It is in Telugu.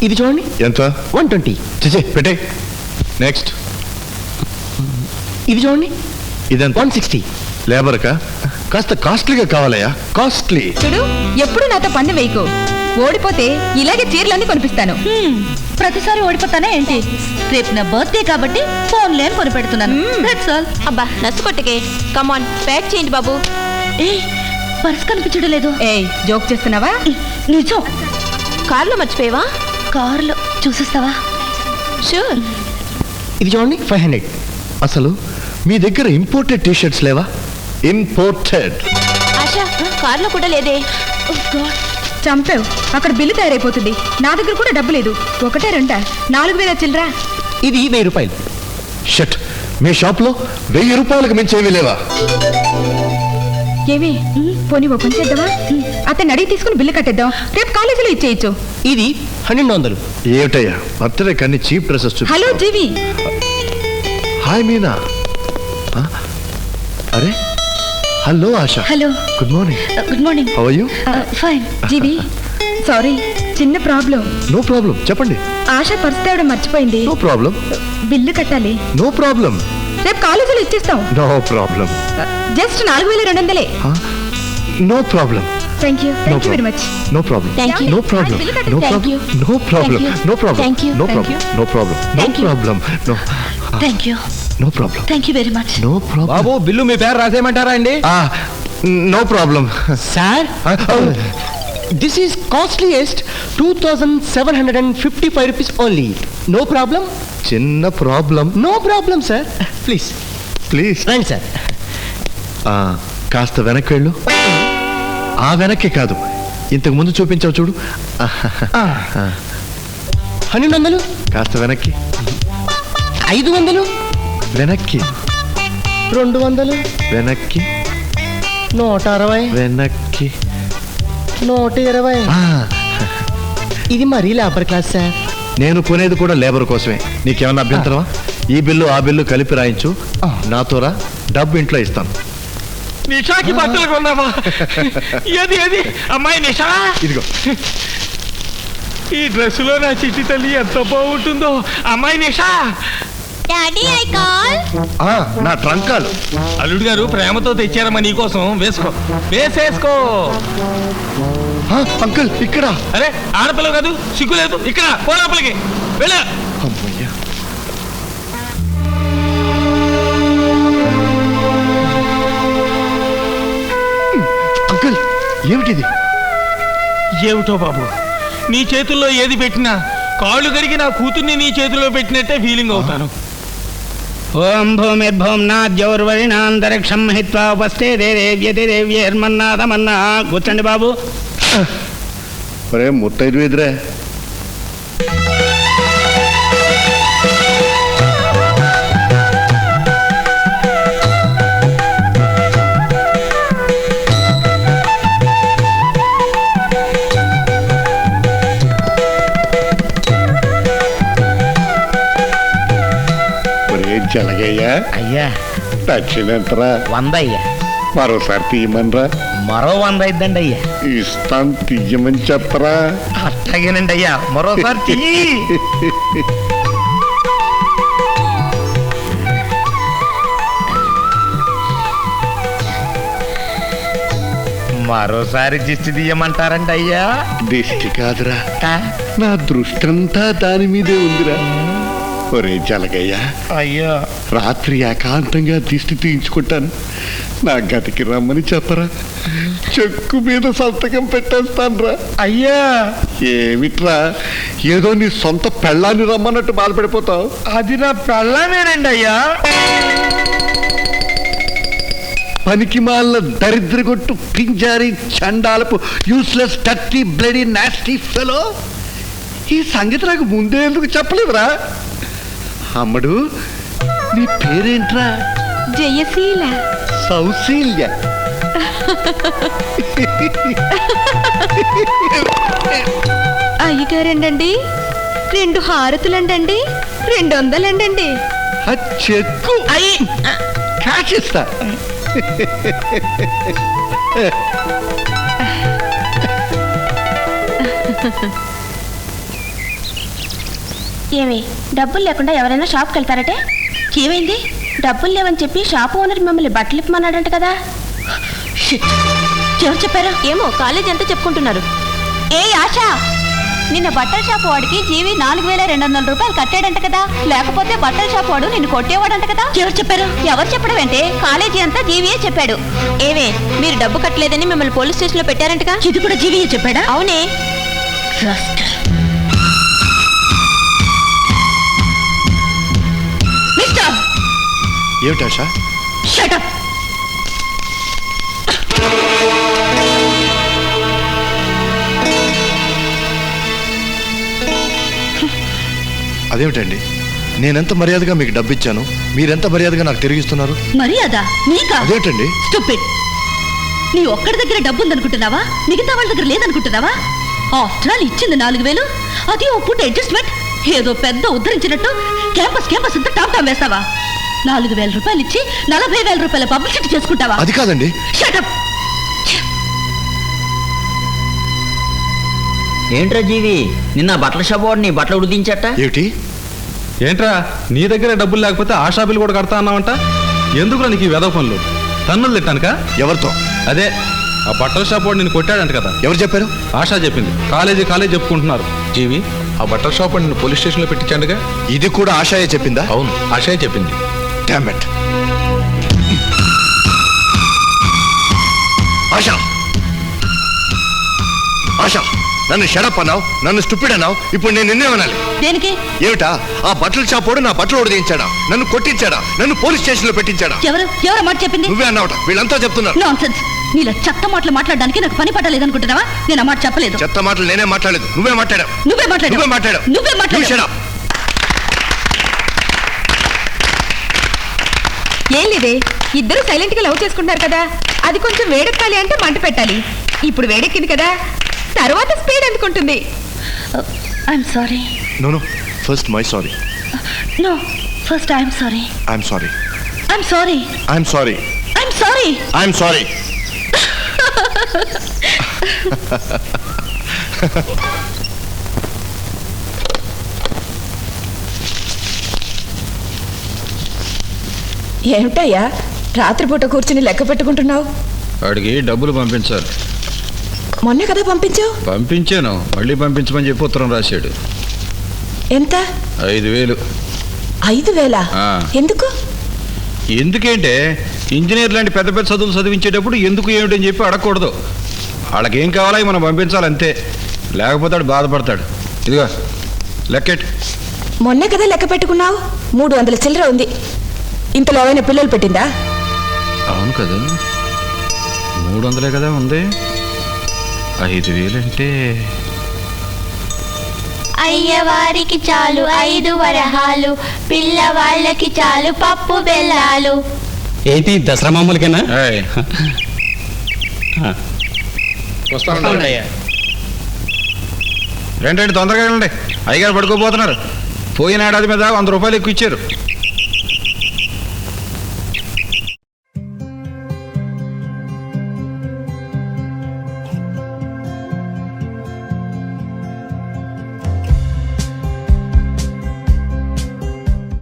ఇది చూడండి. ఎంత? 120. చచ్చే పెట్టే. నెక్స్ట్. ఇది చూడండి. ఇదంతా 160. లేబర్కా? కాస్త కాస్ట్లీగా కావాలయ్యా. కాస్ట్లీ. చూడు, ఎప్పుడు నాతో పందెం వేయకు. ఓడిపోతే ఇలాగే చీరలన్నీ కొనిపిస్తాను. ప్రతిసారి ఓడిపోతానే ఏంటి? రేపు నా బర్త్డే కాబట్టి ఫోన్ లేని కొని పెడుతున్నాను. అబ్బా నసు కొట్టకే. కమాన్ ప్యాక్ చేయండి బాబు. ఏ పర్స్ కనిపించడం లేదు. ఏయ్, జోక్ చేస్తున్నావా? నిజం. కార్లో మర్చిపోయావా? కారులో చూసిస్తావా? షూర్. ఇది చూడండి 500. అసలు మీ దగ్గర ఇంపోర్టెడ్ టీషర్ట్స్ లేవా? ఇంపోర్టెడ్. ఆశా కార్లో కూడా లేదే. చంపావు. అక్కడ బిల్లు తయారైపోతుంది. నా దగ్గర కూడా డబ్బు లేదు. ఒకటే రెండా? 4000 చిల్లరా. ఇది 1000 రూపాయలు. షట్. మీ షాప్ లో 1000 రూపాయలకు మించేమీ లేవా? ఏమి పోనీ ఓపెన్ చేద్దామా? అతన్ని అడిగి తీసుకుని బిల్లు కట్టేద్దాం. రేపు కాలేజీలో ఇచ్చేయచ్చు. ఇది 1200. ఏమిటయ్యా బర్త్డే కన్నీ చీప్ డ్రెస్సెస్ చూపి. హలో జీవి. హాయ్ మీనా. అరే hello Asha. Hello. Good morning. Good morning. How are you? Fine. Jeevi, sorry, చిన్న ప్రాబ్లం. నో ప్రాబ్లం, చెప్పండి. ఆశ పర్స్ తేవడం మర్చిపోయింది. No problem. బిల్లు కట్టాలి. No problem. రేపు కాలేజీలో ఇచ్చేస్తాం. No problem. Just 4200. No problem. Thank you very much. No problem. Thank you. No problem. No problem. No problem. No problem. Thank you. No problem. No problem. No Thank you. Problem. No thank you. No problem. Thank you very much. No problem. బాబు బిల్లు మీ పేరు రాసేయమంటారా అండి? No problem. Sir, this is costliest 2755 rupees only. No problem. చిన్న problem. No problem sir. Please please రండి సార్. కాస్త వెనక్కి వెళ్ళు. ఆ వెనక్కి కాదు, ఇంతకు ముందు చూపించావు చూడు. 1200. కాస్త వెనక్కి. 500. వెనక్కి. 200. వెనక్కి. 160. వెనక్కి. 120. ఇది మరీ లేబర్ క్లాస్ సార్. నేను కొనేది కూడా లేబర్ కోసమే. నీకేమన్నా అభ్యంతరమా? ఈ బిల్లు ఆ బిల్లు కలిపి రాయించు. నాతో రా, డబ్బు ఇంట్లో ఇస్తాను. నిషాకి బట్టలు కొన్నావా? ఏది ఏది అమ్మాయి నిషా, ఇదిగో. ఈ డ్రెస్సులో నా చిట్టి తల్లి ఎంత బాగుంటుందో. అమ్మాయి నిషా. Daddy I call. నా ట్రంకాలు. అల్లుడు గారు ప్రేమతో తెచ్చారమ్మా నీకోసం. వేసుకో, వేసేసుకో. అంకుల్ ఇక్కడ. అరే ఆడపిల్ల కాదు, సిగ్గు లేదు. ఇక్కడ పోరాపలికి వెళ్ళ. అమ్మయ్యా. అంకుల్ ఏమిటిది? ఏమిటో బాబు, నీ చేతుల్లో ఏది పెట్టినా కాళ్ళు కడిగి నా కూతుర్ని నీ చేతుల్లో పెట్టినట్టే ఫీలింగ్ అవుతాను. ఓం భూమిర్భూమ్నాద్యౌర్వరిణాంతరిక్షం హిత్వా ఉపస్థే దేవ్యతి దేవ్యేర్మన్నాదమన్నా. కూర్చోండి బాబు. ఒరే ముత్తైదు ఎదురే. జలగయ్యా. అయ్యా దక్షిణంతరా 100 అయ్యా. మరోసారి తీయమనరా. మరో 100 అయిద్దండి అయ్యా. ఇస్తాను, తీయమని చెప్పరా. అట్లాగేనండి అయ్యా, మరోసారి చెయ్యి. మరోసారి దిష్టి తీయమంటారండి అయ్యా? దిష్టి కాదురా, నా దృష్టంతా దాని మీదే ఉందిరా. ఒరే జలగయ్యా, అయ్యా రాత్రి ఏకాంతంగా దిష్టి తీయించుకుంటాను. నా గదికి రమ్మని చెప్పరా. చెక్కు మీద సంతకం పెట్టేస్తాను రా. అయ్యా ఏమిట్రా, ఏదో నీ సొంత పెళ్ళాన్ని రమ్మన్నట్టు బాధపడిపోతావు. అది నా పెళ్ళమేనండి అయ్యా. పనికి మాల దరిద్రగొట్టు Pinjari చండాలపు useless టర్టీ bloody nasty fellow. ఈ సంగతి నాకు ముందే ఎందుకు చెప్పలేదురా? అమ్మడు, నీ పేరేంట్రా? జయశీల. సౌశీల్య. అయ్యగారండి, 2 హారతులండి, 200 చెక్కు క్యాష్ ఇస్తా. ఏమి డబ్బులు లేకుండా ఎవరైనా షాప్కి వెళ్తారటే? ఏమైంది? డబ్బులు లేవని చెప్పి షాప్ ఓనర్ మిమ్మల్ని బట్టలు ఇప్పమన్నాడంట కదా? షిట్. ఎవరు చెప్పారు? ఏమో కాలేజ్ ఎంత చెప్పుకుంటున్నారు. ఏ ఆశ, నిన్న బట్టల షాప్ వాడికి జీవి 4200 రూపాయలు కట్టాడంట కదా, లేకపోతే బట్టల షాప్ వాడు నిన్ను కొట్టేవాడంట కదా. ఎవరు చెప్పారు? ఎవరు చెప్పడం అంటే కాలేజీ అంతా జీవియే చెప్పాడు. ఏమే మీరు డబ్బు కట్టలేదని మిమ్మల్ని పోలీస్ స్టేషన్ లో పెట్టారంటగా? ఇది కూడా జీవియే చెప్పాడా? అవునే. మిస్టర్, ఏమిటి ఆశ? Shut up. అదేమిటండి, నేనెంత మర్యాదగా మీకు డబ్బు ఇచ్చాను, మీరెంత మర్యాదగా నాకు తిరిగిస్తున్నారు? మర్యాద నీకా? అదేమిటండి? స్టూపిడ్. నీ ఒక్కడి దగ్గర డబ్బు ఉందనుకుంటున్నావా? మిగతా వాళ్ళ దగ్గర లేదనుకుంటున్నావా? ఆఫ్టర్ ఆల్ ఇచ్చింది 4000, అది ఓ ఫుడ్ అడ్జస్ట్మెంట్. ఏదో పెద్ద ఉద్ధరించినట్టు క్యాంపస్ అంతా టాప్ వేస్తావా? 4000 రూపాయలు ఇచ్చి 40,000 రూపాయల పబ్లిసిటీ చేసుకుంటావా? అది కాదండి. Shut up. ఏంట్రా జీవి, నిన్న బట్టల షాప్ వాడు నీ బట్టలు ఉడిదించట? ఏమిటి? ఏంట్రా, నీ దగ్గర డబ్బులు లేకపోతే ఆ షాపులు కూడా కడతా అన్నావంట? ఎందుకురా నీకు ఈ వెదవ పనులు? తన్నులు తిట్టానుక? ఎవరితో? అదే ఆ బట్టల షాప్ వాడు నిన్ను కొట్టాడంట కదా. ఎవరు చెప్పారు? ఆశా చెప్పింది. కాలేజీ చెప్పుకుంటున్నారు. జీవి, ఆ బట్టల షాప్ వాడు నిన్ను పోలీస్ స్టేషన్లో పెట్టించాడుగా. ఇది కూడా ఆశాయే చెప్పిందా? అవును, ఆశయే చెప్పింది. Damn it. ఆశా, ఆశా, నన్ను షడప్ అన్నావు, నన్ను స్టూపిడ్ అన్నావు. ఇప్పుడు నేను నిన్నేమనాలి? దేనికి? ఏమిటా? ఆ బట్టల షాప్ వాడు నా బట్టలు ఉడిదించాడా, నన్ను కొట్టించాడా, నన్ను పోలీస్ స్టేషన్ లో పెట్టించాడా? ఎవరు మాట చెప్పింది? నువ్వే అన్నావట. వీళ్ళంతా చెప్తున్నారు. నాన్సెన్స్. నీలా చెత్త మాటలు మాట్లాడడానికి నాకు పని పట్టలేదనుకుంటున్నావా? నేను ఆ మాట చెప్పలేదు. చెత్త మాటలు నేనే మాట్లాడలేదు, నువ్వే మాట్లాడావు. నువ్వే మాట్లాడావు. You shut up. ఏం లేదే, ఇద్దరు సైలెంట్ గా లవ్ చేసుకుంటున్నారు కదా, అది కొంచెం వేడెక్కాలి అంటే మంట పెట్టాలి. ఇప్పుడు వేడెక్కింది కదా, తర్వాత స్పీడ్ ఎందుకుంటుంది? I'm sorry. No, first my sorry. No, first I'm sorry. I'm sorry. I'm sorry. I'm sorry. I'm sorry. I'm sorry. ఏమిటయ్యా రాత్రిపూట కూర్చుని లెక్క పెట్టుకుంటున్నావు? వాడికి డబ్బులు పంపించాలి. మొన్న కదా పంపించావు? పంపించాను, మళ్ళీ పంపించమని చెప్పి ఉత్తరం రాశాడు. ఎంత? 5000. 5000? ఆ. ఎందుకు? ఎందుకంటే ఇంజనీర్ లాంటి పెద్ద పెద్ద చదువులు చదివించేటప్పుడు ఎందుకు ఏమిటని చెప్పి అడగకూడదు. వాళ్ళకేం కావాలో మనం పంపించాలి అంతే, లేకపోతే వాడు బాధపడతాడు. ఇదిగో లెక్కెట్. మొన్న కదా లెక్క పెట్టుకున్నావు, 300 చిల్లర ఉంది. ఇంతలో ఏమైనా పిల్లలు పెట్టిందా? అవును కదా, 300 కదా ఉంది. 5000 అంటే అయ్యవారికి చాలు 5 వరహాలు, పిల్లవాళ్ళకి చాలు పప్పు బెల్లాలు. ఏంటి దసరా మామూలుకేనా? ఏయ్, రండి తొందరగా రండి. అయ్యగారు పడుకోబోతున్నారు. పోయిన ఏడాది మీద 100 రూపాయలు ఎక్కువ ఇచ్చారు.